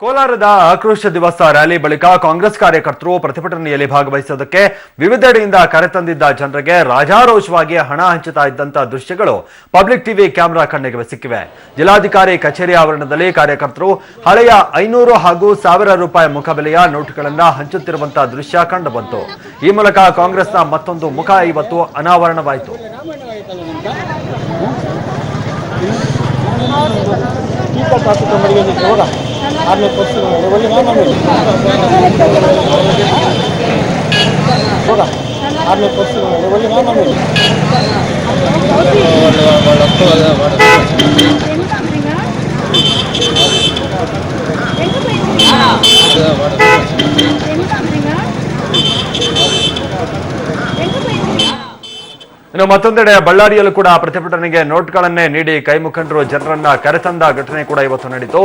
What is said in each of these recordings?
ಕೋಲಾರದ ಆಕ್ರೋಶ ದಿವಸ ರ್ಯಾಲಿ ಬಳಿಕ ಕಾಂಗ್ರೆಸ್ ಕಾರ್ಯಕರ್ತರು ಪ್ರತಿಭಟನೆಯಲ್ಲಿ ಭಾಗವಹಿಸುವುದಕ್ಕೆ ವಿವಿಧೆಡೆಯಿಂದ ಕರೆತಂದಿದ್ದ ಜನರಿಗೆ ರಾಜಾರೋಷವಾಗಿ ಹಣ ಹಂಚುತ್ತಾ ಇದ್ದಂತಹ ದೃಶ್ಯಗಳು ಪಬ್ಲಿಕ್ ಟಿವಿ ಕ್ಯಾಮೆರಾ ಕಣ್ಣಿಗೆ ಸಿಕ್ಕಿವೆ. ಜಿಲ್ಲಾಧಿಕಾರಿ ಕಚೇರಿ ಆವರಣದಲ್ಲಿ ಕಾರ್ಯಕರ್ತರು ಹಳೆಯ 500 ಹಾಗೂ 1000 ರೂಪಾಯಿ ಮುಖಬೆಲೆಯ ನೋಟುಗಳನ್ನು ಹಂಚುತ್ತಿರುವಂತಹ ದೃಶ್ಯ ಕಂಡುಬಂತು. ಈ ಮೂಲಕ ಕಾಂಗ್ರೆಸ್ನ ಮತ್ತೊಂದು ಮುಖ ಇವತ್ತು ಅನಾವರಣವಾಯಿತು. ಇನ್ನು ಮತ್ತೊಂದೆಡೆ ಬಳ್ಳಾರಿಯಲ್ಲೂ ಕೂಡ ಪ್ರತಿಭಟನೆಗೆ ನೋಟ್ಗಳನ್ನೇ ನೀಡಿ ಕೈ ಮುಖಂಡರು ಜನರನ್ನ ಕರೆತಂದ ಘಟನೆ ಕೂಡ ಇವತ್ತು ನಡೆಯಿತು.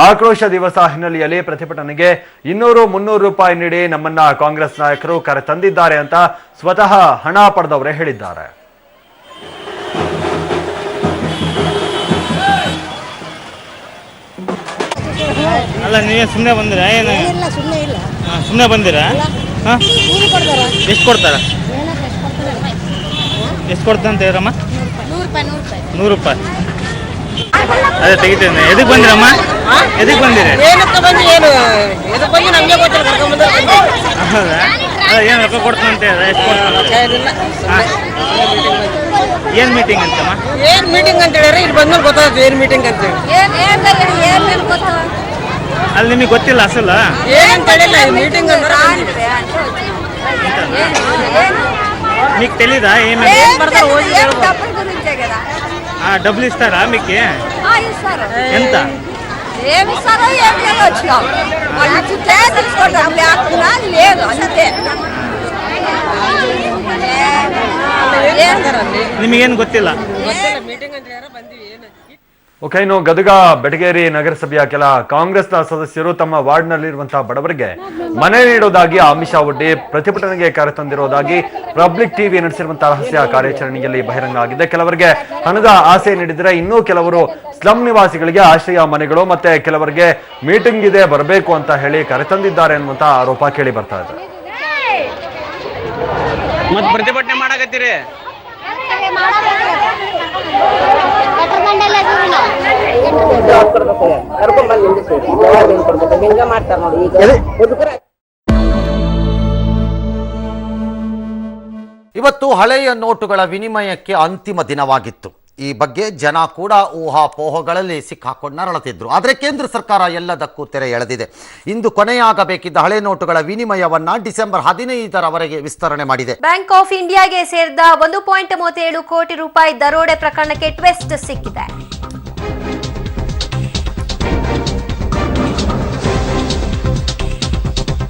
ಆಕ್ರೋಶ ದಿವಸ ಹಿನ್ನೆಲೆಯಲ್ಲಿ ಪ್ರತಿಭಟನೆಗೆ 200-300 ರೂಪಾಯಿ ನೀಡಿ ನಮ್ಮನ್ನ ಕಾಂಗ್ರೆಸ್ ನಾಯಕರು ಕರೆತಂದಿದ್ದಾರೆ ಅಂತ ಸ್ವತಃ ಹಣ ಪಡೆದವರೇ ಹೇಳಿದ್ದಾರೆ. ಅಲ್ಲ, ನೀವೇ ಸುಮ್ಮನೆ ಬಂದಿರಾ? ಏನು ಸುಮ್ಮನೆ ಬಂದಿರಾ? ಎಷ್ಟು ಕೊಡ್ತಾರ? ಎಷ್ಟು ಕೊಡ್ತಂತ ಹೇಳಮ್ಮ? 100 ರೂಪಾಯಿ. ಅದೇ ತೆಗಿತೇನೆ. ಎದಕ್ಕೆ ಬಂದಿರಮ್ಮ? ಎದಕ್ಕೆ ಬಂದಿರಿ? ಏನು ರೊಕ್ಕ ಕೊಡ್ತಾನಂತ ಹೇಳ? ಎಷ್ಟು ಕೊಡ್ತಾನ? ಏನು ಮೀಟಿಂಗ್ ಅಂತಮ್ಮ? ಏನು ಮೀಟಿಂಗ್ ಅಂತ ಹೇಳಿದ್ರೆ ಇಲ್ಲಿ ಬಂದ್ಮೇಲೆ ಗೊತ್ತಾಗುತ್ತೆ ಏನು ಮೀಟಿಂಗ್ ಅಂತ ಹೇಳಿ. ಅಲ್ಲಿ ನಿಮಗೆ ಗೊತ್ತಿಲ್ಲ ಅಸಲ ಏನಂತ ಹೇಳಿಲ್ಲ ಮೀಟಿಂಗ್ ಅಂದ್ರೆ మీకు తెలీదా? ఏమి డబ్బులు ఇస్తారా మీకు? ఎంత? ನಿಮಗೇನು ಗೊತ್ತಿಲ್ಲ? ಓಕೆ, ಇನ್ನು ಗದಗ ಬೆಟಗೇರಿ ನಗರಸಭೆಯ ಕೆಲ ಕಾಂಗ್ರೆಸ್ನ ಸದಸ್ಯರು ತಮ್ಮ ವಾರ್ಡ್ನಲ್ಲಿರುವಂತಹ ಬಡವರಿಗೆ ಮನೆ ನೀಡುವುದಾಗಿ ಆಮಿಷ ಒಡ್ಡಿ ಪ್ರತಿಭಟನೆಗೆ ಕರೆತಂದಿರುವುದಾಗಿ ಪಬ್ಲಿಕ್ ಟಿವಿ ನಡೆಸಿರುವಂತಹ ರಹಸ್ಯ ಕಾರ್ಯಾಚರಣೆಯಲ್ಲಿ ಬಹಿರಂಗ ಆಗಿದೆ. ಕೆಲವರಿಗೆ ಹಣದ ಆಸೆ ನೀಡಿದರೆ ಇನ್ನೂ ಕೆಲವರು ಸ್ಲಂ ನಿವಾಸಿಗಳಿಗೆ ಆಶ್ರಯ ಮನೆಗಳು ಮತ್ತೆ ಕೆಲವರಿಗೆ ಮೀಟಿಂಗ್ ಇದೆ ಬರಬೇಕು ಅಂತ ಹೇಳಿ ಕರೆತಂದಿದ್ದಾರೆ ಅನ್ನುವಂತಹ ಆರೋಪ ಕೇಳಿ ಬರ್ತಾ ಇದೆ. ಮತ್ತೆ ಪ್ರತಿಭಟನೆ ಮಾಡಕತ್ತೀರಿ? ಇವತ್ತು ಹಳೆಯ ನೋಟುಗಳ ವಿನಿಮಯಕ್ಕೆ ಅಂತಿಮ ದಿನವಾಗಿತ್ತು. ಈ ಬಗ್ಗೆ ಜನ ಕೂಡ ಊಹಾಪೋಹಗಳಲ್ಲಿ ಸಿಕ್ಕಾಕೊಂಡು ನರಳುತ್ತಿದ್ರು. ಆದರೆ ಕೇಂದ್ರ ಸರ್ಕಾರ ಎಲ್ಲದಕ್ಕೂ ತೆರೆ ಎಳೆದಿದೆ. ಇಂದು ಕೊನೆಯಾಗಬೇಕಿದ್ದ ಹಳೆ ನೋಟುಗಳ ವಿನಿಮಯವನ್ನ ಡಿಸೆಂಬರ್ 15ರವರೆಗೆ ವಿಸ್ತರಣೆ ಮಾಡಿದೆ. ಬ್ಯಾಂಕ್ ಆಫ್ ಇಂಡಿಯಾಗೆ ಸೇರಿದ 1.37 ಕೋಟಿ ರೂಪಾಯಿ ದರೋಡೆ ಪ್ರಕರಣಕ್ಕೆ ಟ್ವಿಸ್ಟ್ ಸಿಕ್ಕಿದೆ.